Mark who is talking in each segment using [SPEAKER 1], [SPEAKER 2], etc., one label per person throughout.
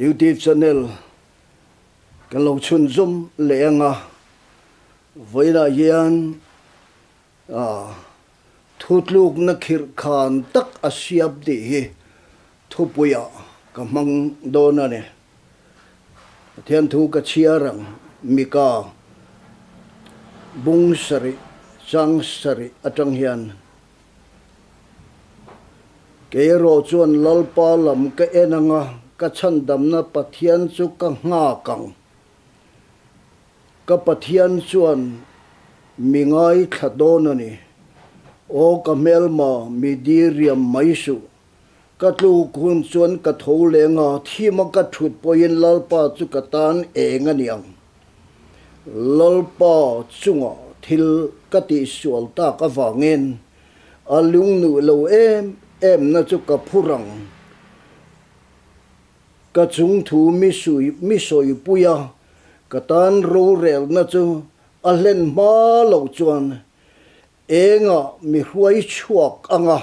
[SPEAKER 1] YouTube channel kan lo chun zum lenga voila yan Thuthlukna khirhkhan tak asiap di hi thupuya kamang dona ne thian thu ka chiarang mika bung sari chang sari atang hian ke ro chuan lalpa lam ka enanga ka chan damna pathian chu ka nga kang ka pathian chuan mingai thadona ni o ka melma midiriam maisu ka tlu kun chuan ka tho lenga thima ka thut poin lalpa chu ka tan enga niang lalpa chunga thil ka ti sual ta ka wangin alung nu lo em na chu ka phurang ka chung thu mi soi puya ka tan ro rel na chu a len ma lo chuan enga mi huai chuak anga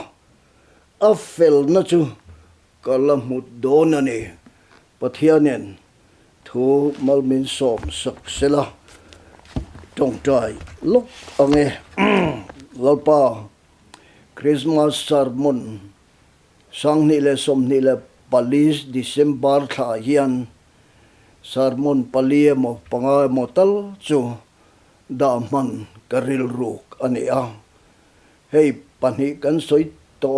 [SPEAKER 1] a fel na chu kalamut dona ni pathianen thu malmin som sak sela tong tai lok ange lalpa Christmas sermon sang ni le som ni le palis December tha hian sermon palie mo panga mo tal chu da man karil ruk ania hei pani kan soi to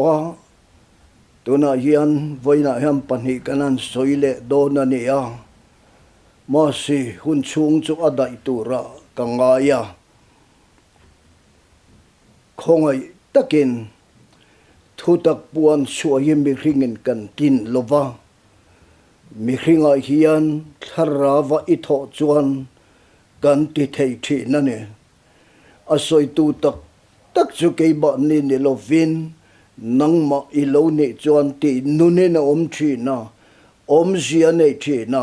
[SPEAKER 1] tuna hian voina ham pani kanan soile dona nia ma si hun chung chu adai tura kangaya khongai takin thutak puan suaye mi ringin kan tin lova mi ringa hian tharawa itho chuan kan ti thei thi na ne asoi tu tak chu ke ba ni ni lovin nangma ilo ne chuan ti nune na om thi na om zia ne thi na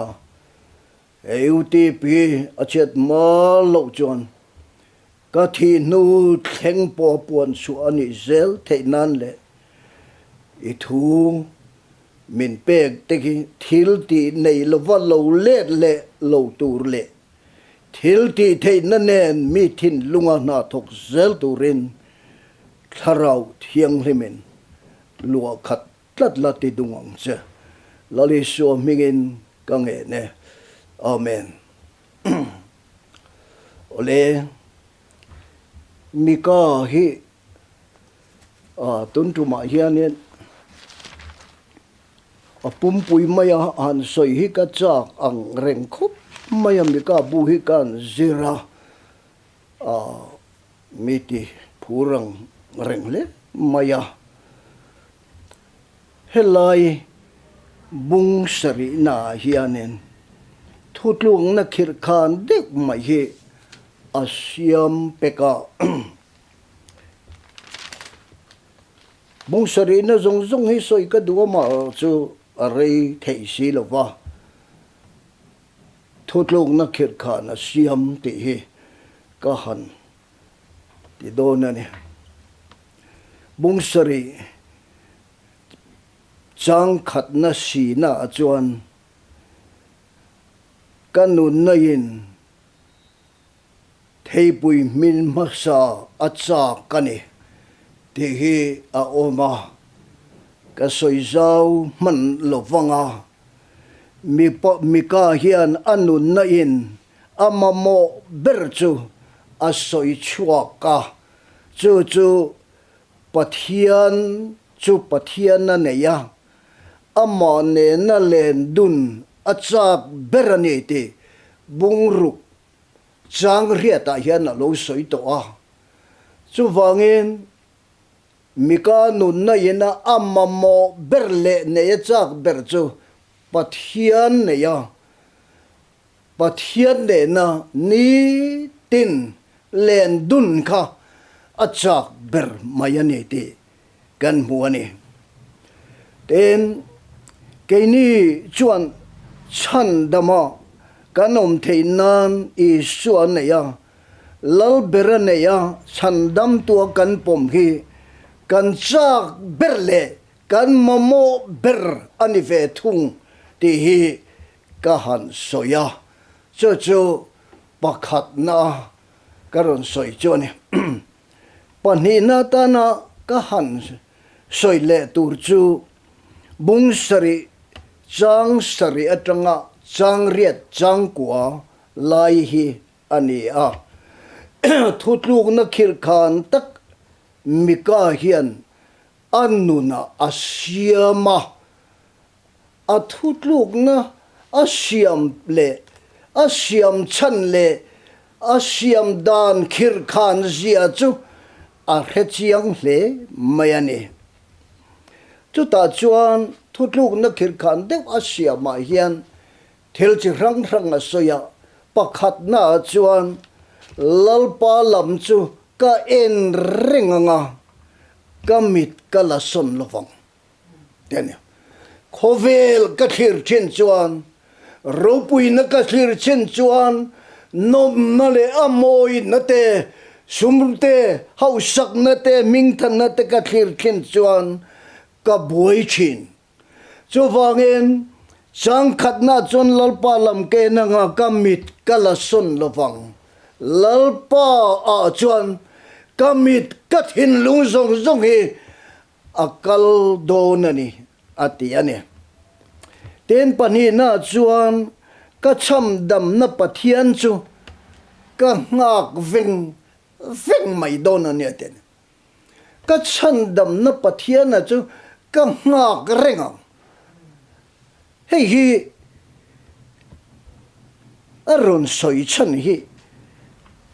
[SPEAKER 1] euti pi achet ma lo chuan ka thi nu thleng po puan su ani zel thei nan le i thu min pek te ki thil ti nei lo va lo le lo tur le thil ti thei na nen mi thin lunga na thok zel turin tharau thiang hlimin lua khat tlat la ti dungang che lali so mingin ka nge ne amen ole mika hi tun tu ma hianin apum pui maya an soi hi ka chak ang reng khup maya mika bu hi kan zira miti phurang reng le maya helai bung sari na hianin Thuthlukna khirhkhan dek mai hi asiam peka bung sari na zong hi soi ka duwa ma chu arei thei si lova Thuthlukna khirhkhan asiam ti hi ka han ti dona ni bung sari chang khat na si na chuan kanun na in thei pui min maksa acha kani ti hi a oma ka soi zau man lovanga mi ka hian anun na in amamo berchu a soi chuaka chu pathian na neya ama ne na len dun achak berani ti bungruk chang riata hian a lo soi to a chu wangin mika nun na ina amamo berle ne chak berchu pathian ne ya pathian ne na ni tin len dun kha achak ber mayani ti kan muani ten keini chuan chan dama kanom theinan i suan ne ya lal bera ne ya chandam tua kan pom hi kan chak berle kan mamo ber ani ve thung ti hi ka han soya cho pakhat na karon soi chone pani na ta na ka han soi le tur chu bung sari chang sari atanga chang riat chang kwa lai hi ani a Thuthlukna khirhkhan tak mika hian anuna asiama a Thuthlukna asiam le asiam chan le asiam dan khirhkhan zia chu a hrechiang hle mayani chu ta chuan Thuthlukna khirhkhan deuh asiama hian thil chi rang rang a soya pakhat na chuan lalpa lam chu ka en ringanga kamit kala son lovang tene khovel ka thlir chin chuan ropui na ka thlir chin chuan nom na le amoi na te sumte hausak na te mingthan na te ka thlir chin chuan ka buai chin chu wangin chang khat na chuan lalpa lam ke na nga kamit kala son lovang lalpa a chuan kamit kathin lung zong zong hi akal donani atiane ten pani na chuan ka cham dam na pathian chu ka ngak veng mai donani aten ka chan dam na pathian na chu ka ngak renga hei hi aron soi chan hi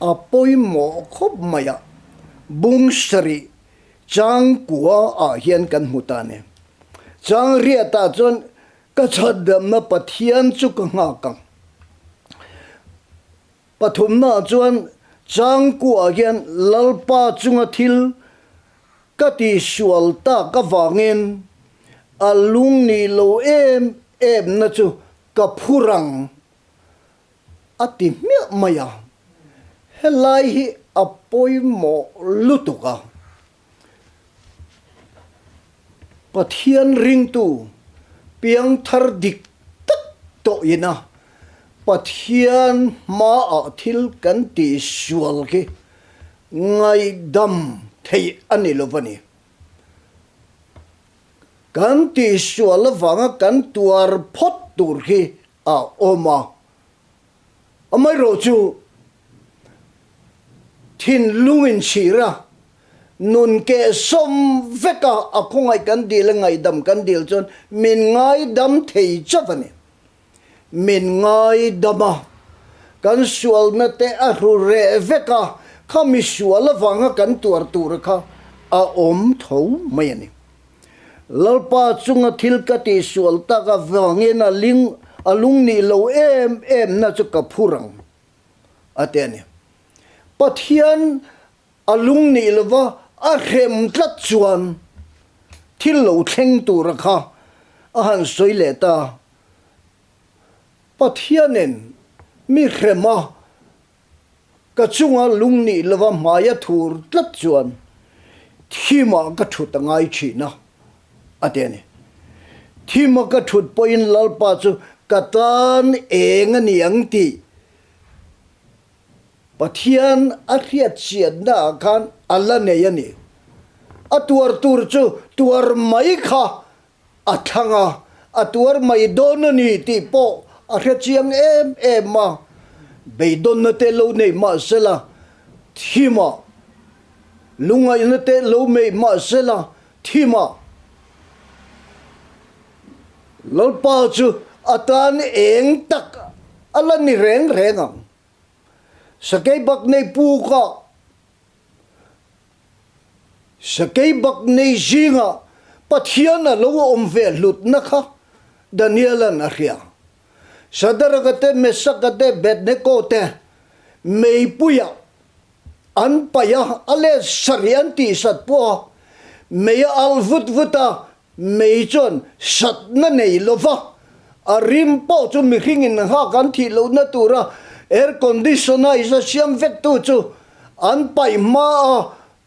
[SPEAKER 1] apoi mo khop maya bung sari chang kwa a hian kan hmutane chang ria ta chon ka chadam na pathian chu ka nga kang pathum na chuan chang kwa hian lalpa chunga thil ka ti sual ta ka wangin alung ni lo em na chu ka phurang ati maya helai hi apoi mo lutuka pathian ring tu piang thar dik tak to ina pathian ma a thil kan ti sual ki ngai dam thei ani lovani kan ti sual wanga kan tuar phot tur hi a oma amai ro chu thin lungin chira nun ke som veka akhongai kan dil ngai dam kan dil chon min ngai dam thei chavani min ngai dama kan sual na te a ru re veka khami sual wanga kan tuar tur kha a om tho mai ani lalpa chunga thil ka ti sual ta ka wangin a ling alung ni lo em na chu ka phurang atene pathian alung ni lova a rem tlat chuan thil lo thleng tur kha a han soile ta pathianen mi rema ka chunga lung ni lova maya thur tlat chuan thima ka thut ngai china atene thima ka thut poin lalpa chu katan eng ani ang ti pathian a riat chiat na khan alla ne yani atuar tur chu tuar mai kha athanga atuar mai don ni ti po a riat chiang em ma beidon na te lo nei ma sela thima lungai na te lo mei ma sela thima lalpa chu atan eng tak ala ni reng sakay bak nei pu ka sakay bak nei jinga pathian a lo om ve lut na kha Daniel na ria sadaragate mesakate bedne kote mei puya an paya ale sarianti sat po mei alvut vuta mei chon sat na nei lova arim po chu mi hringin ha kan thi lo na tura air conditioner isa siam vet tu chu an pai ma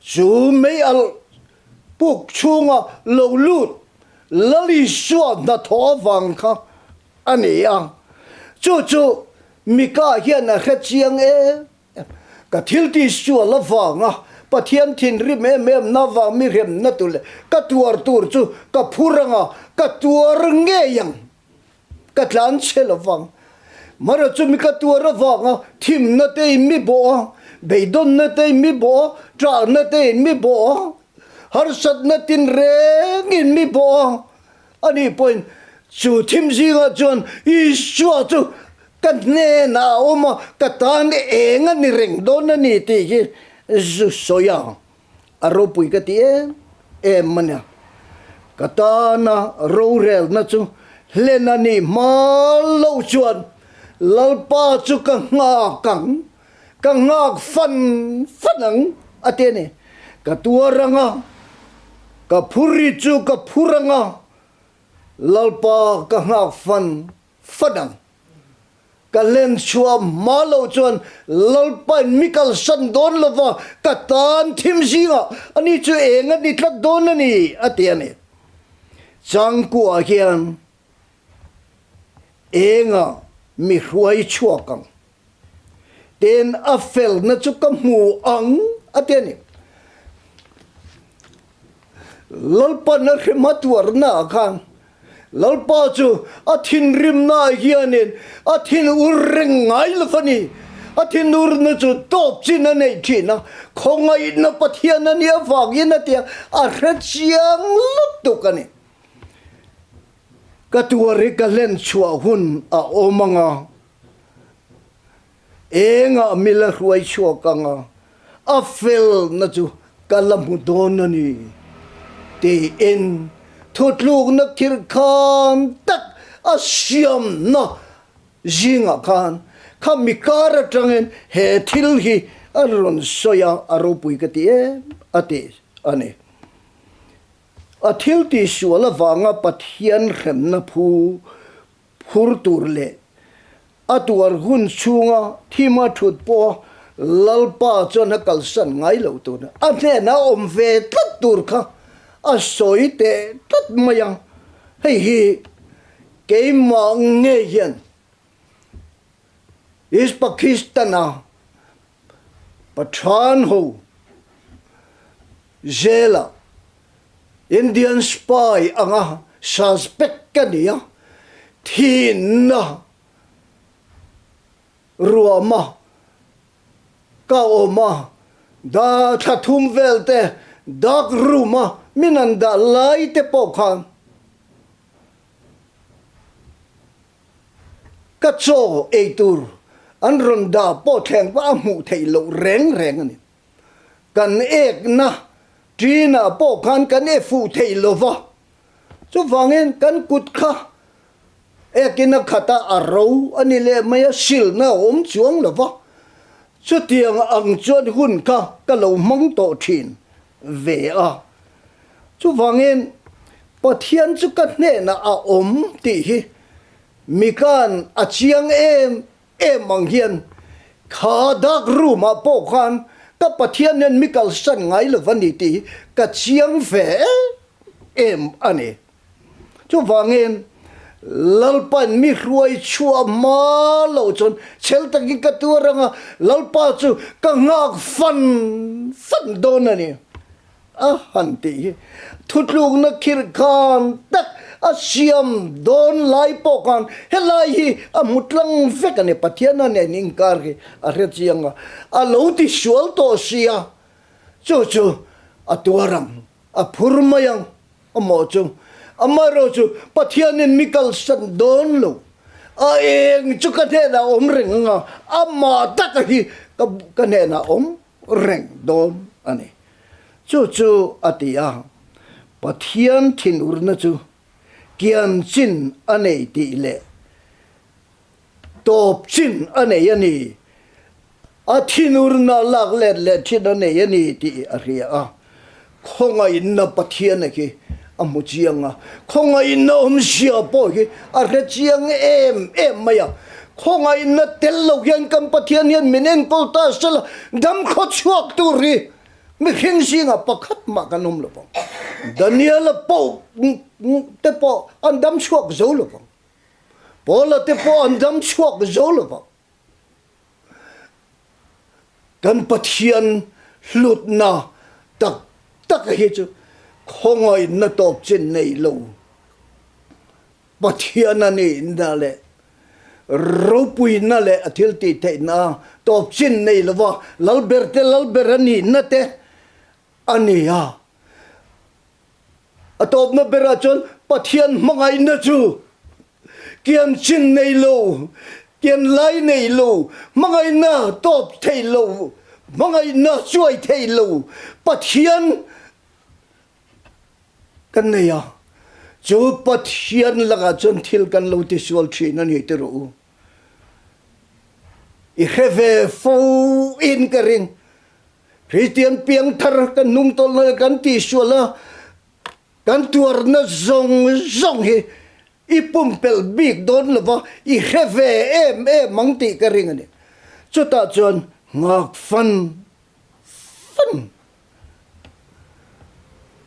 [SPEAKER 1] chu mei al puk chunga lo lut lali suat na tho wang kha ani a chu mi ka hian a kha chiang ka thil ti su la wanga pathian thin ri me na wa mi rem na tu le ka tuar tur chu ka phuranga ka tuar nge yang ka tlan chelo wang mara chu mi ka tuar wanga thim na te mi bo beidon na te mi bo tra na te mi bo har sat na tin reng in mi bo ani point chu thim zinga chon I shua chu kan ne na oma katan enga ni reng don ni ti ki soya aropui ka ti mania katana rorel na chu lena ni malo chuan lalpa chu ka ngak fanang atene ka tuaranga ka phuri chu ka phuranga lalpa ka ngak fanang ka len chua malo chuan lalpa mikal san don lova ka tan thim zinga ani chu enga ni tlat don ani atiane changku a hian enga mi hruai chuakang ten a fel na chu ka mu ang atiane lalpa na khematuar na khan lalpa chu athin rim na hianin athin urreng ngai lafani athin ur na chu top chin na nei thina khongai na pathian na nia wagin na tia a rachiang lutukani katuare kalen chua hun a omanga enga mila ruai chua kanga a fel na chu kalamudonani te en Thuthlukna khirhkhan tak a siam na zinga khan khamikara tangen he thil hi aron soya aropui ka ti ate ane a thil ti suala wanga pathian rem na phur tur le atuar gun chunga thima thut po lalpa chona kalsan ngai lo tu na ane na om ve tat tur kha a soi te tat mayang hei hi ke ma nge hian is Pakistana Pathan ho zela Indian spy anga suspect kania thin na ruama ka oma da thathum velte dak ruma minanda lai te pokhan ka cho eitur an ronda po theng pa mu thei lo reng ani kan ek na trina po khan kan e fu thei lo wa chu wangen kan kut kha ekina khata aro ani le maya sil na om chuang lo wa chu tiang ang chuan hun kha ka lo mong to thin ve a chu wangen pathian chu ka hne na a om ti hi mikan achiang mang hian kha dak ruma po khan ka pathian nen mikal san ngai lo vani ti ka chiang ve ani chu wangen lalpan mi hruai chua ma lo chon chel taki ka turanga lalpa chu ka ngak fan don ani a hanti Thuthlukna khirhkhan tak a siam don lai pokan helai hi a mutlang vekane pathian ne ningkar ki a rechianga a lo ti sual to sia chu a tuaram a phurmayang a mo chu amaro chu pathian ne mikal san don lo a eng chu ka the na om renga ama tak hi ka ne na om reng don ani chu atia pathian thin urna chu kian chin anei ti le top chin anei ani a thin urna lak le thin anei ani ti aria a khonga inna pathian ki amuchianga khonga inna sia po ki a rechiang maya khonga inna tel lo hian kam pathian hian minen ko ta sala dam kho chuak tu ri mi khing singa pakhat ma kanum lo pang Daniel po te po andam chuak zo lo pang Pola te po andam chuak zolova. Kan pathian hlut na tak hi chu khongoi na top chin nei lo. Pathian ani na le ropui na le athil ti te na top chin nei lova lalberani na te ani ya. Atop na bera chon pathian mangai na chu. Kian chin nei lo, kian lai nei lo, mangai na top thei lo, mangai na chuai thei lo, pathian kan nei ya. Chu pathian laga chon thil kan lo ti sual thi na ni te ro. I have fo in karing. Christian piang thar kan nung tol na kan ti suala kan tuar na zong he. Ipumpel big don lova I have mangti ka ring ani chuta chon ngak fan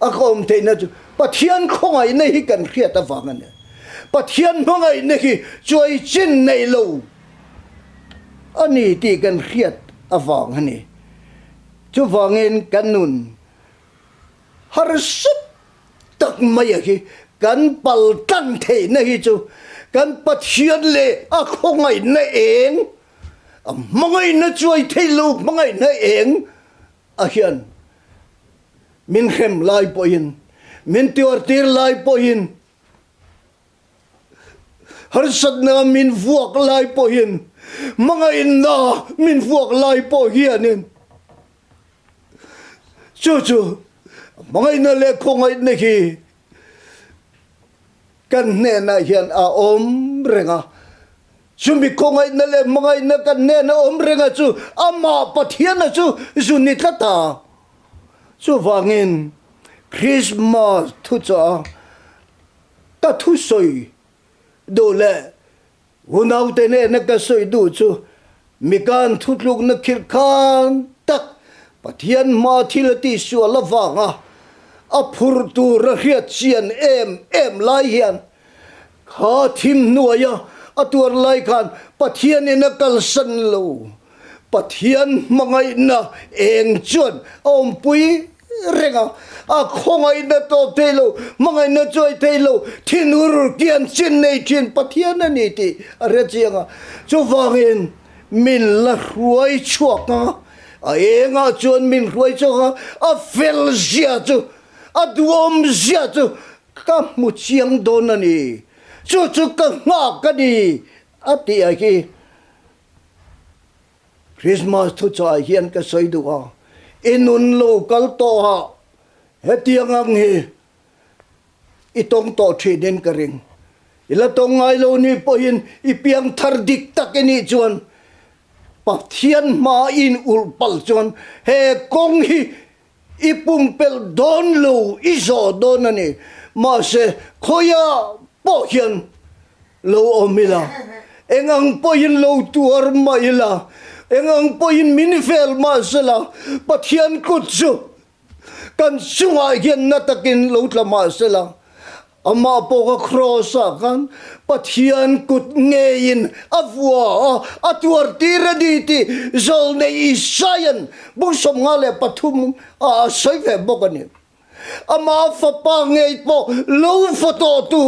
[SPEAKER 1] akom te na chu pathian khongai nei hi kan khriat awang ani pathian mangai nei hi choi chin nei lo ani ti kan khriat awang ani chu wangin kanun har sup tak mai hi kan pal tang the na hi chu kan pathian le a khongai na eng mangai na chuai theilu mangai na eng a hian min khem lai poin min tior tir lai poin har sat na min vuak lai poin mangai na min vuak lai po hianin chu mangai na le khongai na hi kan ne na hian a om renga chumi khongai na le mangai na kan ne na om renga chu ama pathian na chu zuni tlata chu wangin Christmas thu cha ta thu soi do le hunau te ne na ka soi du chu mikan Thuthlukna khirhkhan tak pathian ma thilati su la wanga a phur tu ra hiat chian em lai hian kha thim nuaya a tur lai khan pathian in a kal san lo pathian mangai na eng chon om pui renga a khongai na to telo mangai na choi telo thinur kian chin nei chin pathian ani ti are chianga chu wangin min la ruai chuak a enga chon min ruai chuak a fel zia chu aduom zia chu ka mu chiang don ani chu ka nga ka ni ati a ki Christmas thu cha hian ka soi du ha inun local to ha hetiang ang hi itong to thiden ka ring ila tong ngai lo ni pohin ipiang thar dik tak ani chuan pathian ma in ul pal chuan he kong hi ipumpel don lo izo don ani ma se khoya po hian lo omila engang pohin lo tuar maila engang pohin minifel ma sela pathian kutsu kan sunga hian natakin lo tlama sela ama po ka crossa kan pathian kut ngein avua atuar tiraditi zol nei isayan busom ngale pathum a soive bokani ama fa pa ngei po lo photo tu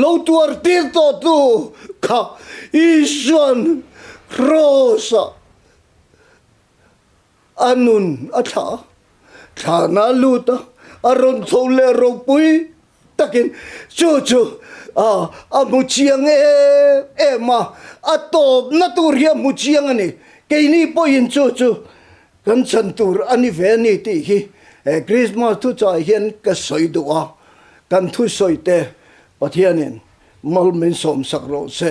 [SPEAKER 1] lo tuar tir to tu ka isuan crossa anun atha thana luta aron thole ro pui takin chu a muchiang ma atop naturia muchiang ani keini poin chu kan chantur ani veni ti hi Christmas thu cha hian ka soidu a kan thu soite pathianin mal min som sak ro se